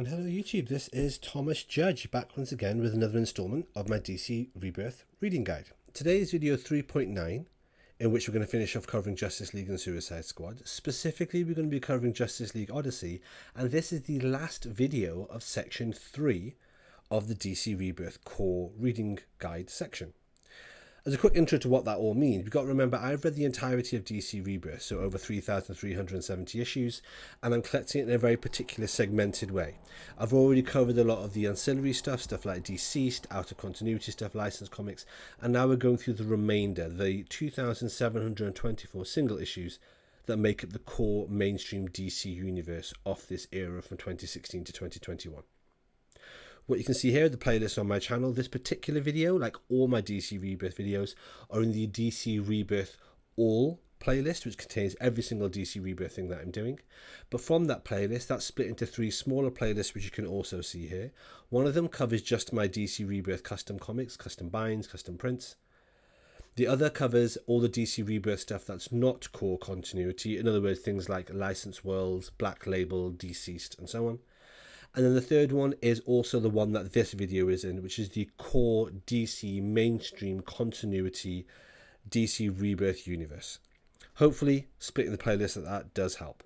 And hello YouTube, this is Thomas Judge back once again with another installment of my DC Rebirth reading guide. Today is video 3.9, in which we're going to finish off covering Justice League and Suicide Squad. Specifically, we're going to be covering Justice League Odyssey, and this is the last video of section 3 of the DC Rebirth core reading guide section. As a quick intro to what that all means, we've got to remember I've read the entirety of DC Rebirth, so over 3,370 issues, and I'm collecting it in a very particular segmented way. I've already covered a lot of the ancillary stuff like Deceased, out of continuity stuff, licensed comics, and now we're going through the remainder, the 2,724 single issues that make up the core mainstream DC universe of this era from 2016 to 2021. What you can see here, the playlist on my channel, this particular video, like all my DC Rebirth videos, are in the DC Rebirth All playlist, which contains every single DC Rebirth thing that I'm doing. But from that playlist, that's split into 3 smaller playlists, which you can also see here. One of them covers just my DC Rebirth custom comics, custom binds, custom prints. The other covers all the DC Rebirth stuff that's not core continuity, in other words, things like Licensed Worlds, Black Label, Deceased, and so on. And then the third one is also the one that this video is in, which is the core DC mainstream continuity DC Rebirth universe. Hopefully, splitting the playlist that does help.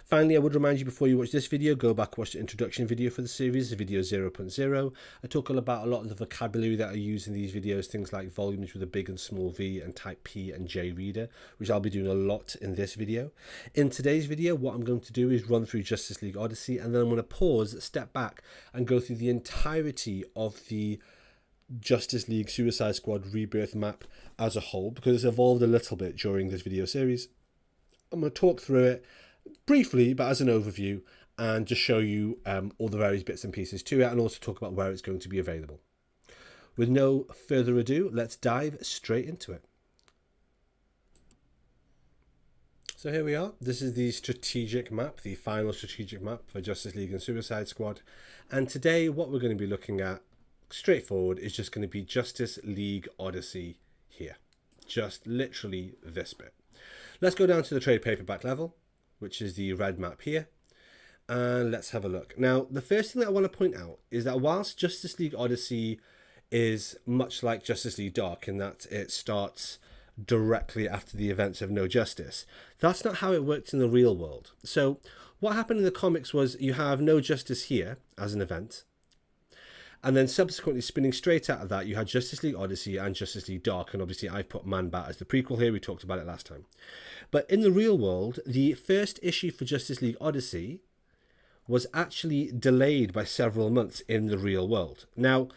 Finally, I would remind you before you watch this video, go back and watch the introduction video for the series, video 0.0. I talk all about a lot of the vocabulary that I use in these videos, things like volumes with a big and small V and type P and J reader, which I'll be doing a lot in this video. In today's video, what I'm going to do is run through Justice League Odyssey, and then I'm going to pause, step back, and go through the entirety of the Justice League Suicide Squad Rebirth map as a whole, because it's evolved a little bit during this video series. I'm going to talk through it briefly, but as an overview, and just show you all the various bits and pieces to it, and also talk about where it's going to be available. With no further ado, let's dive straight into it. So here we are. This is the strategic map, the final strategic map for Justice League and Suicide Squad. And today what we're going to be looking at, straightforward, is just going to be Justice League Odyssey here. Just literally this bit. Let's go down to the trade paperback level, which is the red map here, and let's have a look. Now, the first thing that I want to point out is that whilst Justice League Odyssey is much like Justice League Dark in that it starts directly after the events of No Justice, that's not how it works in the real world. So what happened in the comics was you have No Justice here as an event, and then subsequently spinning straight out of that, you had Justice League Odyssey and Justice League Dark, and obviously I've put Man Bat as the prequel here. We talked about it last time. But in the real world, the first issue for Justice League Odyssey was actually delayed by several months in the real world. Now,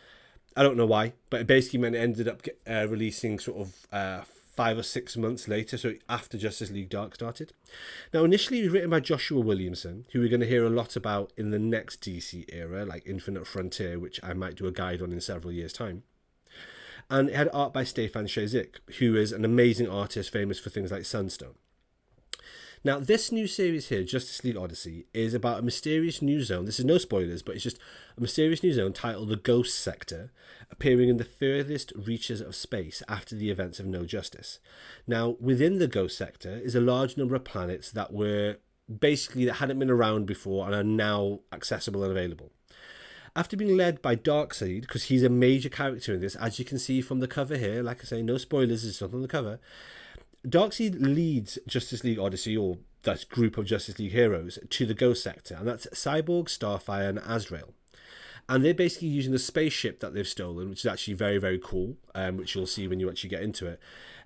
I don't know why, but it basically meant it ended up releasing sort of 5 or 6 months later, so after Justice League Dark started. Now, initially it was written by Joshua Williamson, who we're going to hear a lot about in the next DC era, like Infinite Frontier, which I might do a guide on in several years' time. And it had art by Stefan Chazik, who is an amazing artist famous for things like Sunstone. Now, this new series here, Justice League Odyssey, is about a mysterious new zone. This is no spoilers, but it's just a mysterious new zone titled the Ghost Sector, appearing in the furthest reaches of space after the events of No Justice. Now, within the Ghost Sector is a large number of planets that hadn't been around before and are now accessible and available. After being led by Darkseid, because he's a major character in this, as you can see from the cover here, like I say, no spoilers, it's not on the cover. Darkseid leads Justice League Odyssey, or that group of Justice League heroes, to the Ghost Sector, and that's Cyborg, Starfire, and Azrael. And they're basically using the spaceship that they've stolen, which is actually very, very cool, which you'll see when you actually get into it.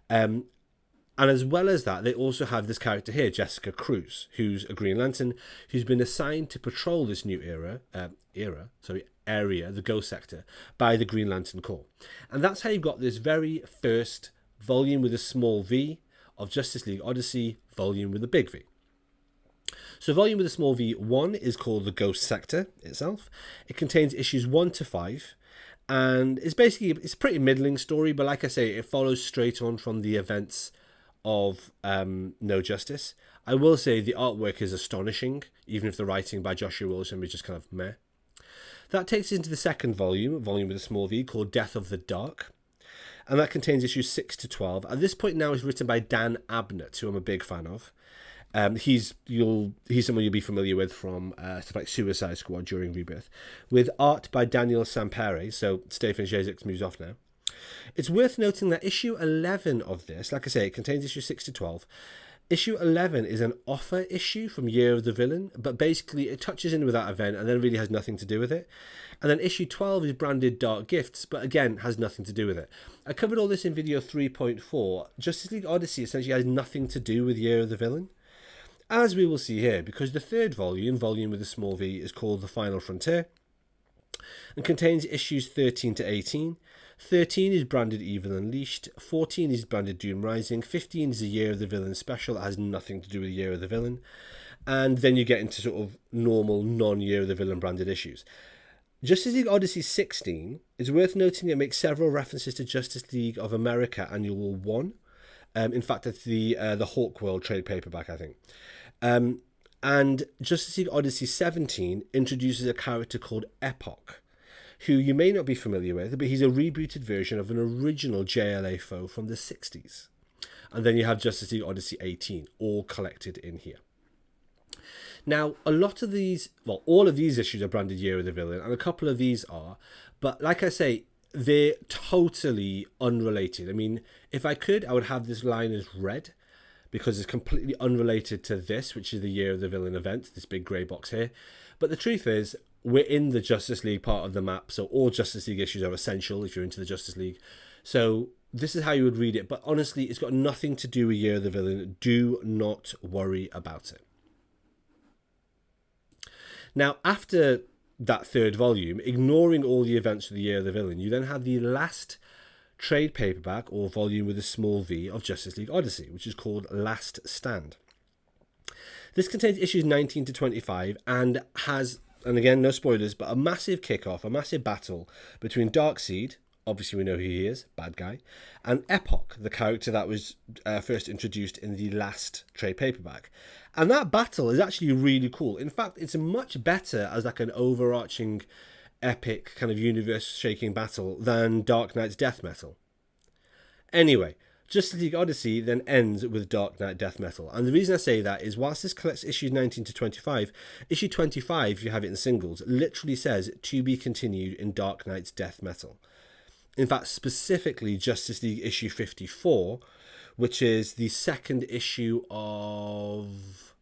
And as well as that, they also have this character here, Jessica Cruz, who's a Green Lantern, who's been assigned to patrol this new area, the Ghost Sector, by the Green Lantern Corps. And that's how you've got this very first volume with a small V of Justice League Odyssey, volume with a big V. So volume with a small V 1 is called the Ghost Sector itself. It contains issues 1 to 5, and it's a pretty middling story, but like I say, it follows straight on from the events of No Justice. I will say the artwork is astonishing, even if the writing by Joshua Wilson is just kind of meh. That takes us into the second volume with a small V, called Death of the Dark. And that contains issues 6 to 12. At this point now, it's written by Dan Abnett, who I'm a big fan of. He's someone you'll be familiar with from stuff like Suicide Squad during Rebirth, with art by Daniel Sampere. So Stefan Jezik moves off now. It's worth noting that issue 11 of this, like I say, it contains issue 6 to 12. Issue 11 is an offer issue from Year of the Villain, but basically it touches in with that event and then really has nothing to do with it. And then issue 12 is branded Dark Gifts, but again, has nothing to do with it. I covered all this in video 3.4. Justice League Odyssey essentially has nothing to do with Year of the Villain, as we will see here, because the third volume with a small v, is called The Final Frontier and contains issues 13 to 18. 13 is branded Evil Unleashed, 14 is branded Doom Rising, 15 is a Year of the Villain special that has nothing to do with Year of the Villain, and then you get into sort of normal non-Year of the Villain branded issues. Justice League Odyssey 16 is worth noting it makes several references to Justice League of America Annual 1. In fact, it's the Hawk World trade paperback, I think. And Justice League Odyssey 17 introduces a character called Epoch, who you may not be familiar with, but he's a rebooted version of an original JLA foe from the 60s. And then you have Justice League Odyssey 18, all collected in here. Now, a lot of these, well, all of these issues are branded Year of the Villain, and a couple of these are, but like I say, they're totally unrelated. I mean, if I could, I would have this line as red, because it's completely unrelated to this, which is the Year of the Villain event, this big grey box here. But the truth is, we're in the Justice League part of the map, so all Justice League issues are essential if you're into the Justice League. So this is how you would read it, but honestly, it's got nothing to do with Year of the Villain. Do not worry about it. Now, after that third volume, ignoring all the events of the Year of the Villain, you then have the last trade paperback, or volume with a small v, of Justice League Odyssey, which is called Last Stand. This contains issues 19 to 25 and has, and again, no spoilers, but a massive kickoff, a massive battle between Darkseid, obviously we know who he is, bad guy, and Epoch, the character that was first introduced in the last trade paperback. And that battle is actually really cool. In fact, it's much better as like an overarching, epic, kind of universe-shaking battle than Dark Knight's Death Metal. Anyway, Justice League Odyssey then ends with Dark Knight Death Metal. And the reason I say that is whilst this collects issues 19 to 25, issue 25, if you have it in singles, literally says to be continued in Dark Knight's Death Metal. In fact, specifically Justice League issue 54, which is the second issue of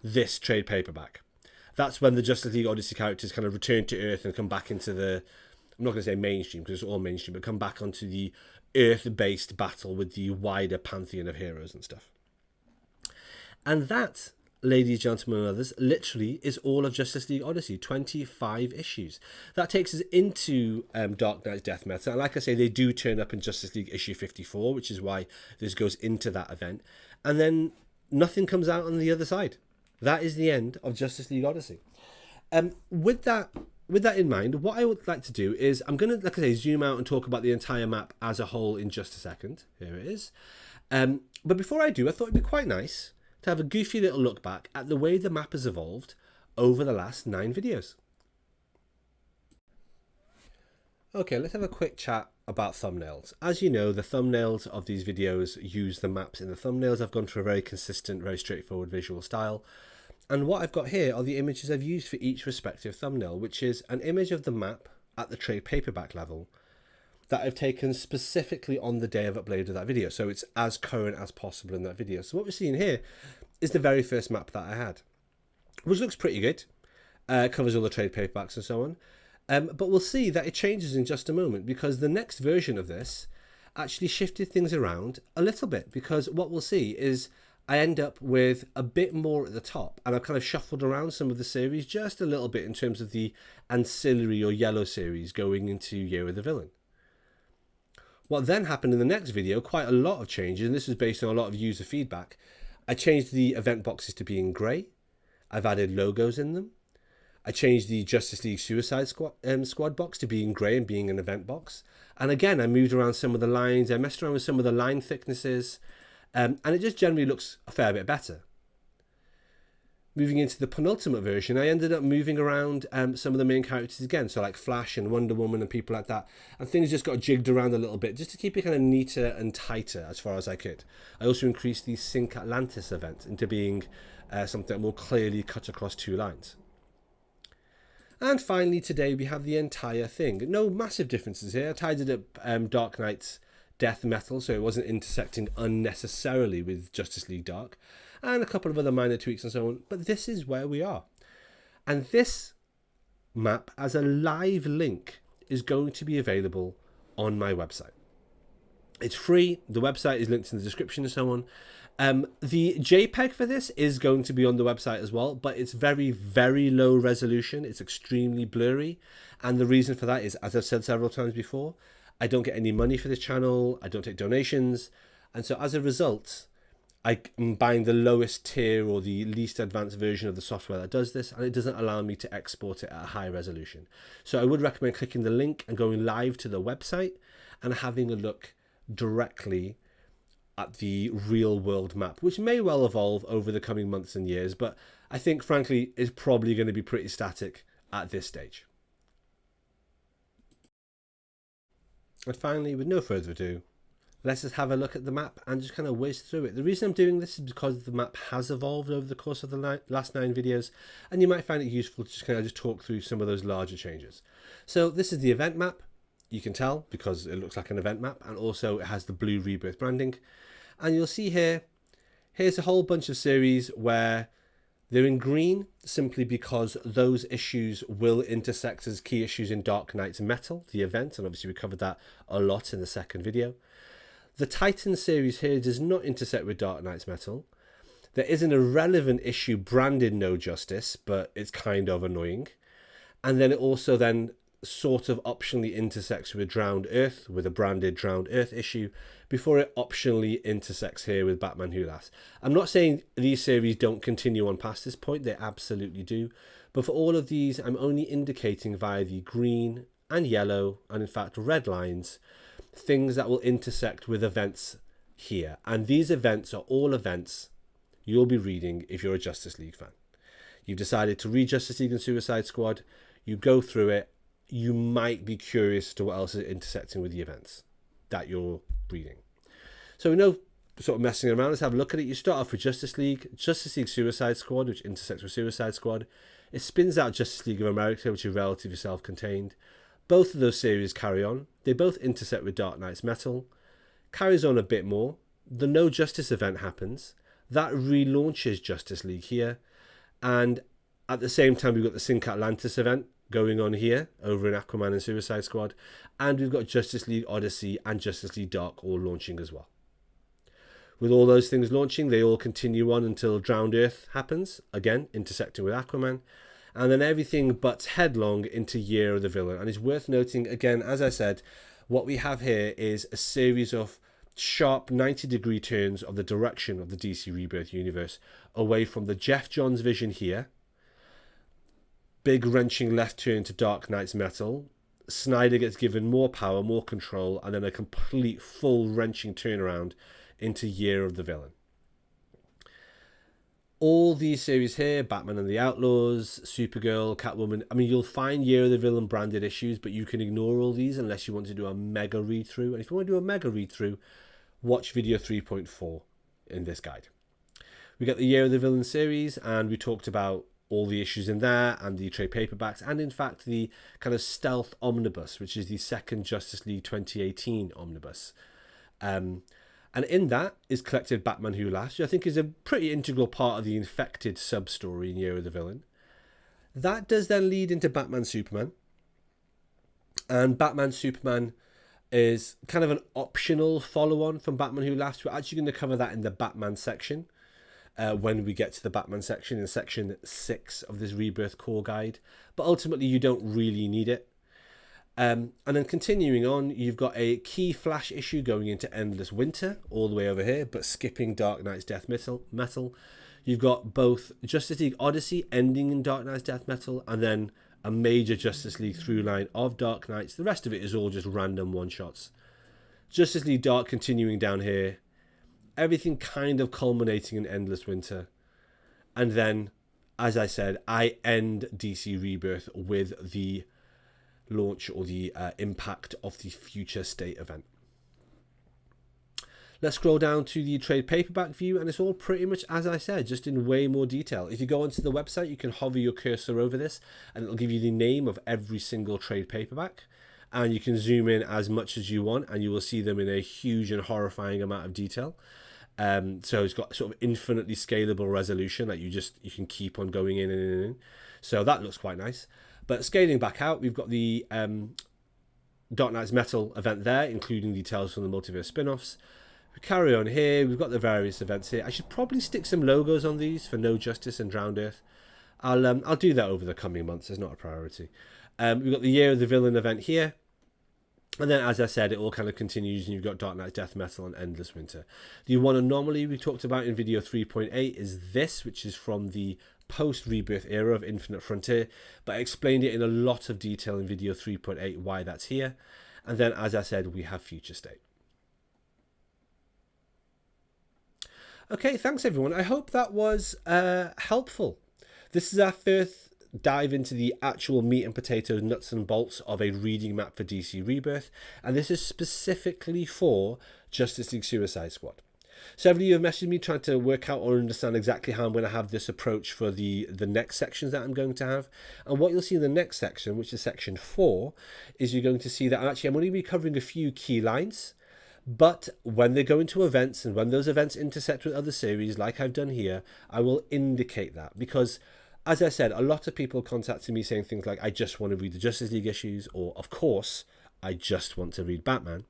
this trade paperback. That's when the Justice League Odyssey characters kind of return to Earth and come back into the, I'm not going to say mainstream because it's all mainstream, but come back onto the Earth-based battle with the wider pantheon of heroes and stuff. And that, ladies, gentlemen and others, literally is all of Justice League Odyssey, 25 issues. That takes us into Dark Knight's Death Metal. And like I say, they do turn up in Justice League issue 54, which is why this goes into that event. And then nothing comes out on the other side. That is the end of Justice League Odyssey. With that in mind, what I would like to do is I'm going to, like I say, zoom out and talk about the entire map as a whole in just a second. Here it is. But before I do, I thought it'd be quite nice to have a goofy little look back at the way the map has evolved over the last 9 videos. Okay, let's have a quick chat about thumbnails. As you know, the thumbnails of these videos use the maps in the thumbnails. I've gone for a very consistent, very straightforward visual style. And what I've got here are the images I've used for each respective thumbnail, which is an image of the map at the trade paperback level that I've taken specifically on the day I've uploaded that video. So it's as current as possible in that video. So what we're seeing here is the very first map that I had, which looks pretty good. Covers all the trade paperbacks and so on. But we'll see that it changes in just a moment, because the next version of this actually shifted things around a little bit, because what we'll see is I end up with a bit more at the top, and I've kind of shuffled around some of the series just a little bit in terms of the ancillary or yellow series going into Year of the Villain. What then happened in the next video, quite a lot of changes, and this was based on a lot of user feedback. I changed the event boxes to being grey. I've added logos in them. I changed the Justice League Suicide Squad box to being grey and being an event box. And again, I moved around some of the lines. I messed around with some of the line thicknesses. And it just generally looks a fair bit better. moving into the penultimate version, I ended up moving around some of the main characters again, so like Flash and Wonder Woman and people like that, and things just got jigged around a little bit just to keep it kind of neater and tighter as far as I could. I also increased the Sync Atlantis event into being something that more clearly cut across 2 lines. And finally today we have the entire thing. No massive differences here. I tidied up Dark Knight's death metal so it wasn't intersecting unnecessarily with Justice League Dark, and a couple of other minor tweaks and so on, but this is where we are. And this map as a live link is going to be available on my website. It's free, the website is linked in the description and so on. The JPEG for this is going to be on the website as well, but it's very, very low resolution. It's extremely blurry, and the reason for that is, as I've said several times before, I don't get any money for this channel, I don't take donations, and so as a result, I'm buying the lowest tier or the least advanced version of the software that does this, and it doesn't allow me to export it at a high resolution. So I would recommend clicking the link and going live to the website and having a look directly at the real world map, which may well evolve over the coming months and years, but I think frankly is probably going to be pretty static at this stage. And finally, with no further ado, let's just have a look at the map and just kind of whiz through it. The reason I'm doing this is because the map has evolved over the course of the last 9 videos, and you might find it useful to just kind of just talk through some of those larger changes. So this is the event map. You can tell because it looks like an event map, and also it has the blue Rebirth branding. And you'll see here's a whole bunch of series where they're in green simply because those issues will intersect as key issues in Dark Knight's Metal, the event, and obviously we covered that a lot in the second video. The Titan series here does not intersect with Dark Knight's Metal. There is an irrelevant issue branded No Justice, but it's kind of annoying. And then it also then sort of optionally intersects with Drowned Earth, with a branded Drowned Earth issue, before it optionally intersects here with Batman Who Laughs. I'm not saying these series don't continue on past this point, they absolutely do, but for all of these I'm only indicating via the green and yellow, and in fact red lines, things that will intersect with events here. And these events are all events you'll be reading if you're a Justice League fan. You've decided to read Justice League and Suicide Squad, you go through it, you might be curious as to what else is intersecting with the events that you're reading. So no sort of messing around, let's have a look at it. You start off with Justice League Suicide Squad, which intersects with Suicide Squad. It spins out Justice League of America, which is relatively self-contained. Both of those series carry on. They both intersect with Dark Knight's Metal. Carries on a bit more. The No Justice event happens. That relaunches Justice League here. And at the same time, we've got the Sync Atlantis event going on here over in Aquaman and Suicide Squad. And we've got Justice League Odyssey and Justice League Dark all launching as well. With all those things launching, they all continue on until Drowned Earth happens, again, intersecting with Aquaman. And then everything butts headlong into Year of the Villain. And it's worth noting, again, as I said, what we have here is a series of sharp 90-degree turns of the direction of the DC Rebirth universe away from the Jeff Johns vision here. Big wrenching left turn to Dark Knight's Metal. Snyder gets given more power, more control, and then a complete full wrenching turnaround into Year of the Villain. All these series here, Batman and the Outlaws, Supergirl, Catwoman, I mean, you'll find Year of the Villain branded issues, but you can ignore all these unless you want to do a mega read-through. And if you want to do a mega read-through, watch video 3.4 in this guide. We got the Year of the Villain series, and we talked about all the issues in there, and the trade paperbacks, and in fact the kind of stealth omnibus, which is the second Justice League 2018 omnibus. And in that is collected Batman Who Laughs, which I think is a pretty integral part of the infected sub-story in Year of the Villain. That does then lead into Batman Superman. And Batman Superman is kind of an optional follow-on from Batman Who Laughs. We're actually going to cover that in the Batman section when we get to the Batman section, in section 6 of this Rebirth core guide. But ultimately, you don't really need it. And then continuing on, you've got a key Flash issue going into Endless Winter, all the way over here, but skipping Dark Knight's Death Metal. You've got both Justice League Odyssey ending in Dark Knight's Death Metal, and then a major Justice League through line of Dark Knights. The rest of it is all just random one-shots. Justice League Dark continuing down here. Everything kind of culminating in Endless Winter. And then as I said, I end DC Rebirth with the launch or the impact of the Future State event. Let's scroll down to the trade paperback view, and it's all pretty much as I said, just in way more detail. If you go onto the website, you can hover your cursor over this and it'll give you the name of every single trade paperback, and you can zoom in as much as you want and you will see them in a huge and horrifying amount of detail. So it's got sort of infinitely scalable resolution that you can keep on going in and in. So that looks quite nice. But scaling back out, we've got the Dark Knight's Metal event there, including the Tales from the Multiverse spin-offs. We carry on here. We've got the various events here. I should probably stick some logos on these for No Justice and Drowned Earth. I'll do that over the coming months. It's not a priority. We've got the Year of the Villain event here. And then, as I said, it all kind of continues, and you've got Dark Knight's Death Metal and Endless Winter. The one anomaly we talked about in video 3.8 is this, which is from the post-Rebirth era of Infinite Frontier, but I explained it in a lot of detail in video 3.8 why that's here. And then, as I said, we have Future State. Okay, thanks everyone. I hope that was helpful. This is our first dive into the actual meat and potatoes, nuts and bolts of a reading map for DC Rebirth, and this is specifically for Justice League Suicide Squad. Several of you have messaged me trying to work out or understand exactly how I'm going to have this approach for the next sections that I'm going to have. And what you'll see in the next section, which is section 4, is you're going to see that actually I'm only going to be covering a few key lines. But when they go into events and when those events intersect with other series, like I've done here, I will indicate that. Because, as I said, a lot of people contacted me saying things like, I just want to read the Justice League issues, or, of course, I just want to read Batman.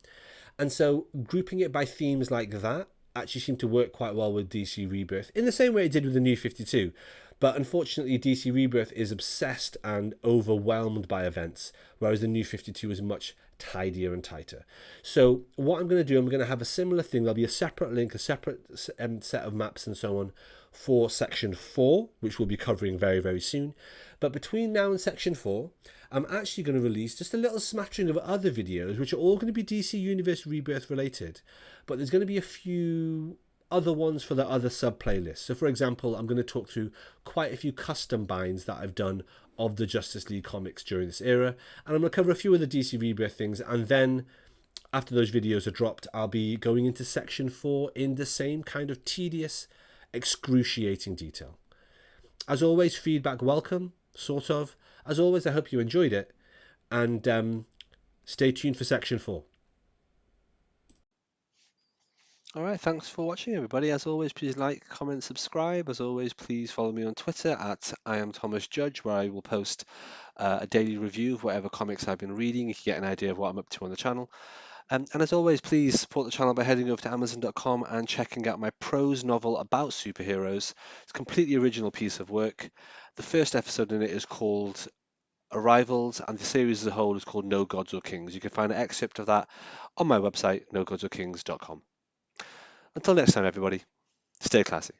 And so grouping it by themes like that actually seemed to work quite well with DC Rebirth, in the same way it did with the New 52. But unfortunately, DC Rebirth is obsessed and overwhelmed by events, whereas the New 52 is much tidier and tighter. So what I'm going to do, I'm going to have a similar thing. There'll be a separate link, a separate set of maps and so on for section 4, which we'll be covering very, very soon. But between now and section 4, I'm actually going to release just a little smattering of other videos, which are all going to be DC Universe Rebirth related. But there's going to be a few other ones for the other sub playlists. So for example, I'm going to talk through quite a few custom binds that I've done of the Justice League comics during this era, and I'm going to cover a few of the DC Rebirth things, and then after those videos are dropped, I'll be going into section 4 in the same kind of tedious, excruciating detail. As always, feedback welcome, sort of. As always, I hope you enjoyed it, and stay tuned for section 4. All right, thanks for watching, everybody. As always, please like, comment, subscribe. As always, please follow me on Twitter at @IamThomasJudge, where I will post a daily review of whatever comics I've been reading. You can get an idea of what I'm up to on the channel. And as always, please support the channel by heading over to Amazon.com and checking out my prose novel about superheroes. It's a completely original piece of work. The first episode in it is called Arrivals, and the series as a whole is called No Gods or Kings. You can find an excerpt of that on my website, nogodsorkings.com. Until next time, everybody, stay classy.